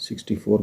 64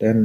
10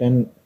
10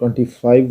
25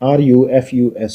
RUFUS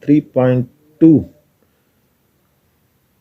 3.2،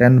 10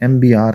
MBR،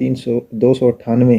298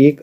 1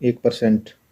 1%